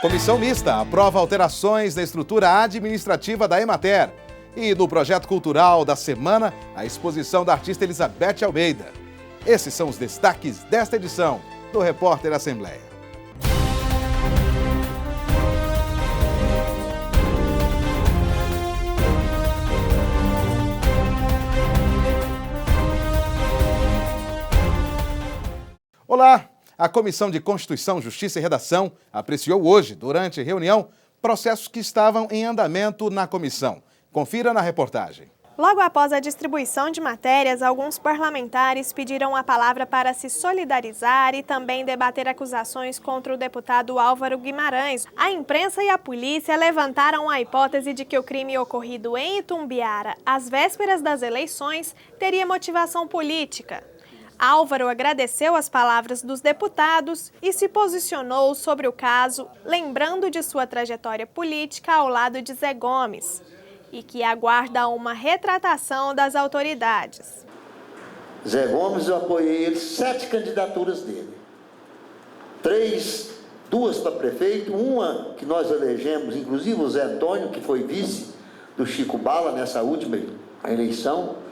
Comissão mista aprova alterações na estrutura administrativa da Emater. E no projeto cultural da semana, a exposição da artista Elizabeth Almeida. Esses são os destaques desta edição do Repórter Assembleia. Olá! A Comissão de Constituição, Justiça e Redação apreciou hoje, durante reunião, processos que estavam em andamento na comissão. Confira na reportagem. Logo após a distribuição de matérias, alguns parlamentares pediram a palavra para se solidarizar e também debater acusações contra o deputado Álvaro Guimarães. A imprensa e a polícia levantaram a hipótese de que o crime ocorrido em Itumbiara, às vésperas das eleições, teria motivação política. Álvaro agradeceu as palavras dos deputados e se posicionou sobre o caso, lembrando de sua trajetória política ao lado de Zé Gomes, e que aguarda uma retratação das autoridades. Zé Gomes, eu apoiei ele 7 candidaturas dele. 2 para prefeito, uma que nós elegemos, inclusive o Zé Antônio, que foi vice do Chico Bala nessa última eleição.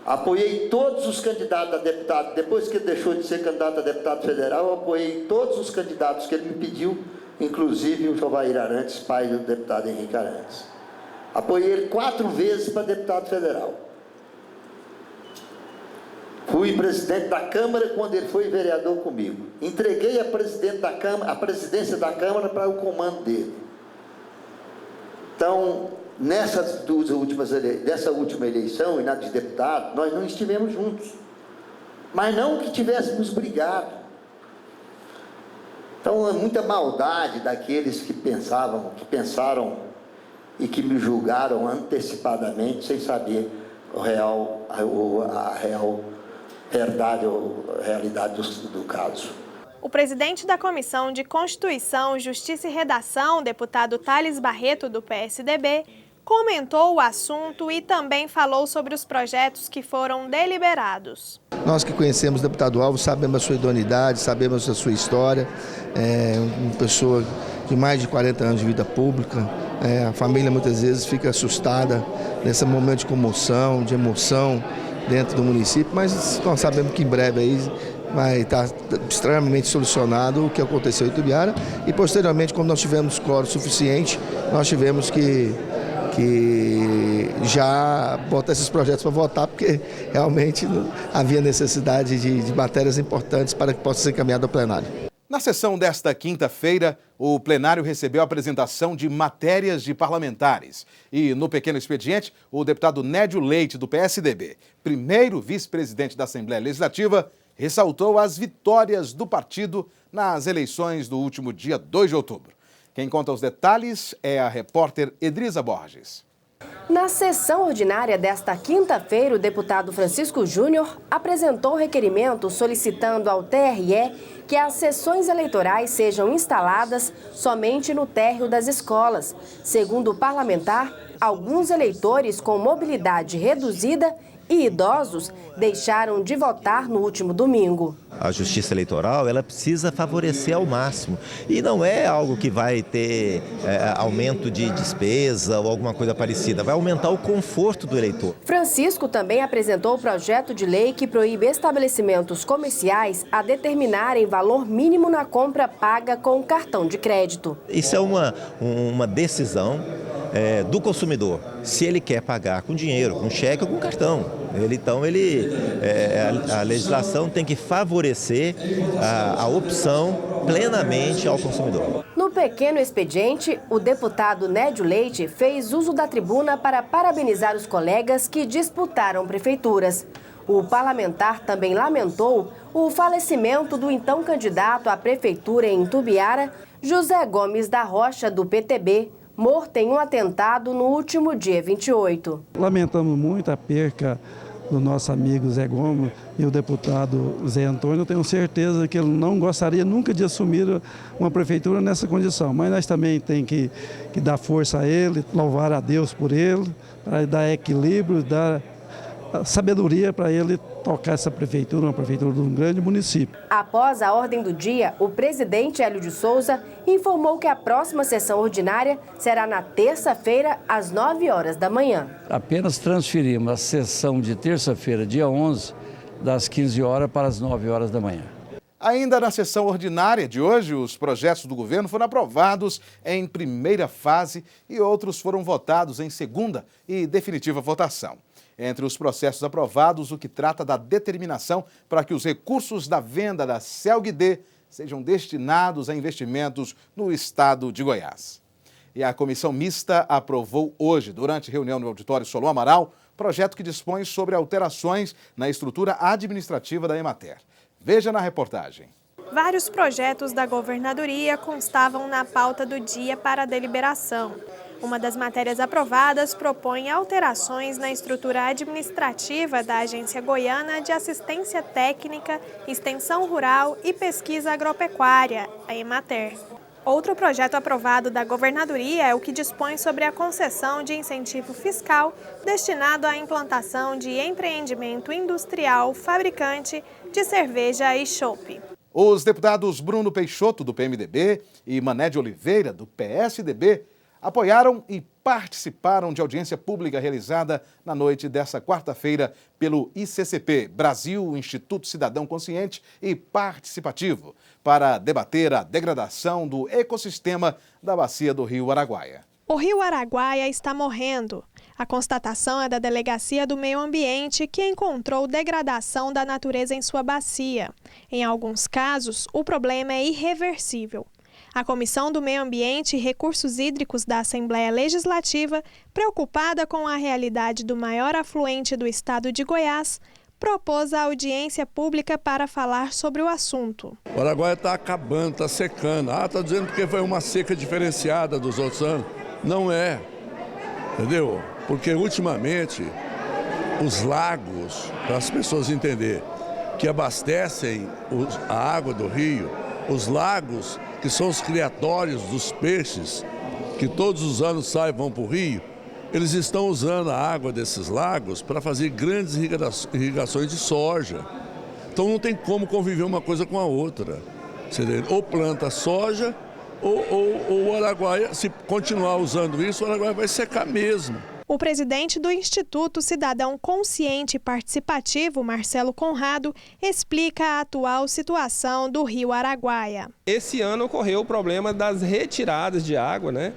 Apoiei todos os candidatos a deputado. Depois que ele deixou de ser candidato a deputado federal, eu apoiei todos os candidatos que ele me pediu, inclusive o Jovair Arantes, pai do deputado Henrique Arantes. Apoiei ele 4 vezes para deputado federal. Fui presidente da Câmara quando ele foi vereador comigo. Entreguei a presidência da Câmara para o comando dele. Então, dessa última eleição e na de deputado, nós não estivemos juntos. Mas não que tivéssemos brigado. Então, é muita maldade daqueles que pensaram e que me julgaram antecipadamente, sem saber a real verdade ou realidade do caso. O presidente da Comissão de Constituição, Justiça e Redação, deputado Thales Barreto, do PSDB, comentou o assunto e também falou sobre os projetos que foram deliberados. Nós que conhecemos o deputado Álvaro sabemos a sua idoneidade, sabemos a sua história, é uma pessoa de mais de 40 anos de vida pública. A família muitas vezes fica assustada nesse momento de comoção, de emoção dentro do município, mas nós sabemos que em breve aí vai estar extremamente solucionado o que aconteceu em Itumbiara e posteriormente, quando nós tivemos quórum suficiente, nós tivemos que já botar esses projetos para votar, porque realmente havia necessidade de matérias importantes para que possa ser encaminhado ao plenário. Na sessão desta quinta-feira, o plenário recebeu a apresentação de matérias de parlamentares. E no pequeno expediente, o deputado Nédio Leite, do PSDB, primeiro vice-presidente da Assembleia Legislativa, ressaltou as vitórias do partido nas eleições do último dia 2 de outubro. Quem conta os detalhes é a repórter Edrisa Borges. Na sessão ordinária desta quinta-feira, o deputado Francisco Júnior apresentou requerimento solicitando ao TRE que as sessões eleitorais sejam instaladas somente no térreo das escolas. Segundo o parlamentar, alguns eleitores com mobilidade reduzida e idosos deixaram de votar no último domingo. A justiça eleitoral, ela precisa favorecer ao máximo e não é algo que vai ter aumento de despesa ou alguma coisa parecida, vai aumentar o conforto do eleitor. Francisco também apresentou o projeto de lei que proíbe estabelecimentos comerciais a determinarem valor mínimo na compra paga com cartão de crédito. Isso é uma decisão do consumidor, se ele quer pagar com dinheiro, com cheque ou com cartão. A legislação tem que favorecer a opção plenamente ao consumidor. No pequeno expediente, o deputado Nédio Leite fez uso da tribuna para parabenizar os colegas que disputaram prefeituras. O parlamentar também lamentou o falecimento do então candidato à prefeitura em Itumbiara, José Gomes da Rocha, do PTB, morto em um atentado no último dia 28. Lamentamos muito a perca do nosso amigo Zé Gomes e o deputado Zé Antônio. Eu tenho certeza que ele não gostaria nunca de assumir uma prefeitura nessa condição, mas nós também temos que dar força a ele, louvar a Deus por ele, para dar equilíbrio, dar sabedoria para ele tocar essa prefeitura, uma prefeitura de um grande município. Após a ordem do dia, o presidente Hélio de Souza informou que a próxima sessão ordinária será na terça-feira, às 9 horas da manhã. Apenas transferimos a sessão de terça-feira, dia 11, das 15 horas para as 9 horas da manhã. Ainda na sessão ordinária de hoje, os projetos do governo foram aprovados em primeira fase e outros foram votados em segunda e definitiva votação. Entre os processos aprovados, o que trata da determinação para que os recursos da venda da CELG-D sejam destinados a investimentos no estado de Goiás. E a comissão mista aprovou hoje, durante reunião no auditório Solon Amaral, projeto que dispõe sobre alterações na estrutura administrativa da Emater. Veja na reportagem. Vários projetos da governadoria constavam na pauta do dia para a deliberação. Uma das matérias aprovadas propõe alterações na estrutura administrativa da Agência Goiana de Assistência Técnica, Extensão Rural e Pesquisa Agropecuária, a Emater. Outro projeto aprovado da governadoria é o que dispõe sobre a concessão de incentivo fiscal destinado à implantação de empreendimento industrial fabricante de cerveja e chopp. Os deputados Bruno Peixoto, do PMDB, e Mané de Oliveira, do PSDB, apoiaram e participaram de audiência pública realizada na noite desta quarta-feira pelo ICCP, Brasil Instituto Cidadão Consciente e Participativo, para debater a degradação do ecossistema da bacia do Rio Araguaia. O Rio Araguaia está morrendo. A constatação é da Delegacia do Meio Ambiente, que encontrou degradação da natureza em sua bacia. Em alguns casos, o problema é irreversível. A Comissão do Meio Ambiente e Recursos Hídricos da Assembleia Legislativa, preocupada com a realidade do maior afluente do estado de Goiás, propôs a audiência pública para falar sobre o assunto. O Araguaia está acabando, está secando. Está dizendo porque foi uma seca diferenciada dos outros anos. Não é, entendeu? Porque ultimamente os lagos, para as pessoas entenderem, que abastecem a água do rio, os lagos que são os criatórios dos peixes, que todos os anos saem e vão para o rio, eles estão usando a água desses lagos para fazer grandes irrigações de soja. Então não tem como conviver uma coisa com a outra. Ou planta soja, ou o Araguaia, se continuar usando isso, o Araguaia vai secar mesmo. O presidente do Instituto Cidadão Consciente e Participativo, Marcelo Conrado, explica a atual situação do Rio Araguaia. Esse ano ocorreu o problema das retiradas de água, né?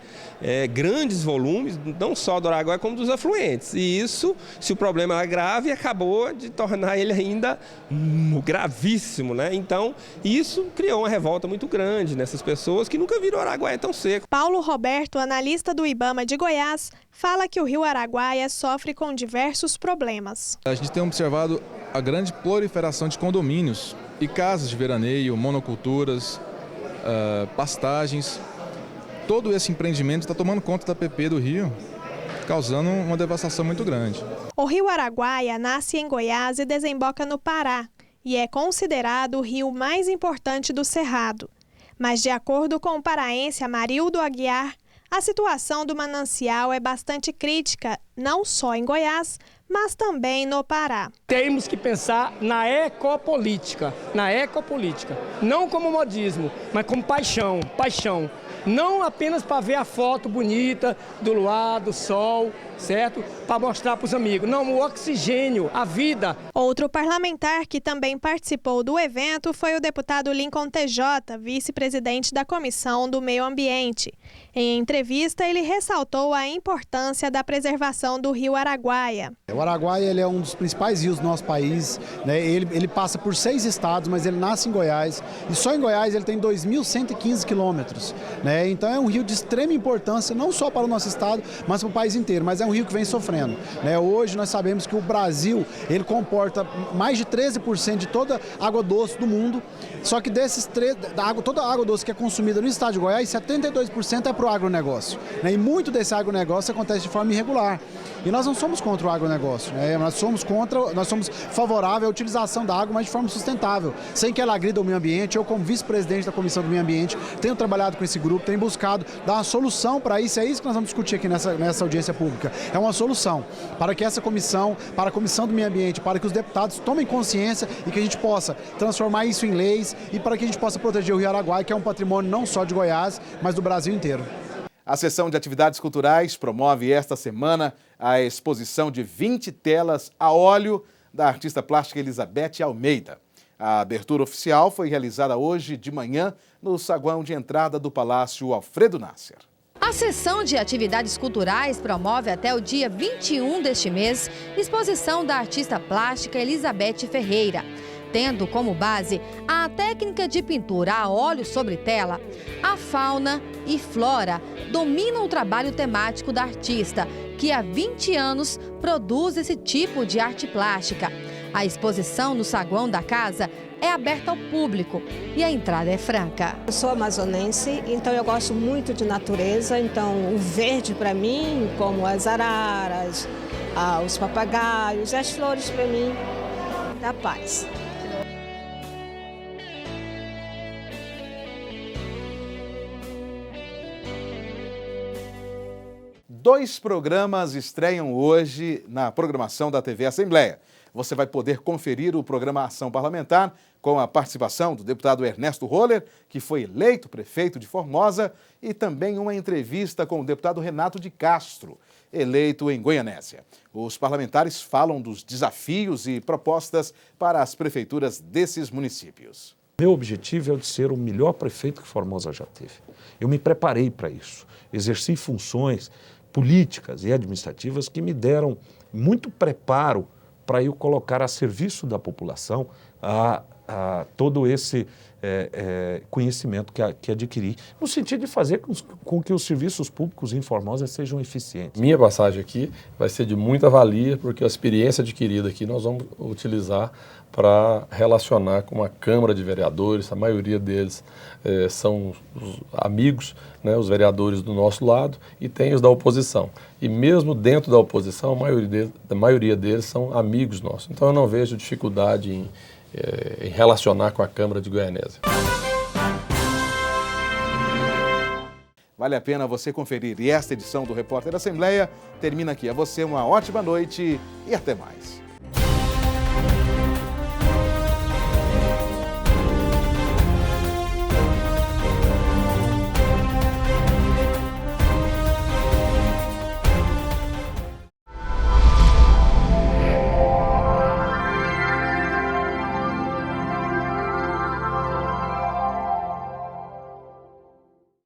Grandes volumes, não só do Araguaia como dos afluentes. E isso, se o problema era grave, acabou de tornar ele ainda gravíssimo, né? Então, isso criou uma revolta muito grande nessas pessoas que nunca viram o Araguaia tão seco. Paulo Roberto, analista do IBAMA de Goiás, fala que o Rio Araguaia sofre com diversos problemas. A gente tem observado a grande proliferação de condomínios e casas de veraneio, monoculturas, pastagens. Todo esse empreendimento está tomando conta da PP do Rio, causando uma devastação muito grande. O Rio Araguaia nasce em Goiás e desemboca no Pará e é considerado o rio mais importante do Cerrado. Mas, de acordo com o paraense Amarildo Aguiar, a situação do manancial é bastante crítica, não só em Goiás, mas também no Pará. Temos que pensar na ecopolítica, não como modismo, mas como paixão. Não apenas para ver a foto bonita do luar, do sol, certo? Para mostrar para os amigos. Não, o oxigênio, a vida. Outro parlamentar que também participou do evento foi o deputado Lincoln TJ, vice-presidente da Comissão do Meio Ambiente. Em entrevista, ele ressaltou a importância da preservação do Rio Araguaia. O Araguaia ele é um dos principais rios do nosso país, né? Ele passa por 6 estados, mas ele nasce em Goiás. E só em Goiás ele tem 2.115 quilômetros, né? Então é um rio de extrema importância, não só para o nosso estado, mas para o país inteiro. Mas é um rio que vem sofrendo, né? Hoje nós sabemos que o Brasil ele comporta mais de 13% de toda a água doce do mundo. Só que toda a água doce que é consumida no estado de Goiás, 72% é para o agronegócio, né? E muito desse agronegócio acontece de forma irregular. E nós não somos contra o agronegócio, né? Nós somos favoráveis à utilização da água, mas de forma sustentável, sem que ela agrida o meio ambiente. Eu, como vice-presidente da Comissão do Meio Ambiente, tenho trabalhado com esse grupo. tem buscado dar uma solução para isso. É isso que nós vamos discutir aqui nessa audiência pública. É uma solução para que essa comissão, para a Comissão do Meio Ambiente, para que os deputados tomem consciência e que a gente possa transformar isso em leis e para que a gente possa proteger o Rio Araguaia, que é um patrimônio não só de Goiás, mas do Brasil inteiro. A Seção de Atividades Culturais promove esta semana a exposição de 20 telas a óleo da artista plástica Elizabeth Almeida. A abertura oficial foi realizada hoje de manhã no saguão de entrada do Palácio Alfredo Nasser. A Seção de Atividades Culturais promove até o dia 21 deste mês exposição da artista plástica Elizabeth Ferreira. Tendo como base a técnica de pintura a óleo sobre tela, a fauna e flora dominam o trabalho temático da artista, que há 20 anos produz esse tipo de arte plástica. A exposição no saguão da casa é aberta ao público e a entrada é franca. Eu sou amazonense, então eu gosto muito de natureza, então o verde para mim, como as araras, os papagaios, as flores para mim, dá paz. Dois programas estreiam hoje na programação da TV Assembleia. Você vai poder conferir o programa Ação Parlamentar com a participação do deputado Ernesto Roller, que foi eleito prefeito de Formosa, e também uma entrevista com o deputado Renato de Castro, eleito em Goianésia. Os parlamentares falam dos desafios e propostas para as prefeituras desses municípios. Meu objetivo é o de ser o melhor prefeito que Formosa já teve. Eu me preparei para isso, exerci funções políticas e administrativas que me deram muito preparo para eu colocar a serviço da população todo esse conhecimento que adquiri, no sentido de fazer com que os serviços públicos em Formosa sejam eficientes. Minha passagem aqui vai ser de muita valia, porque a experiência adquirida aqui nós vamos utilizar para relacionar com a Câmara de Vereadores. A maioria deles são os amigos, né, os vereadores do nosso lado, e tem os da oposição. E mesmo dentro da oposição, a maioria deles são amigos nossos. Então eu não vejo dificuldade em relacionar com a Câmara de Goianésia. Vale a pena você conferir. E esta edição do Repórter Assembleia termina aqui. A você uma ótima noite e até mais.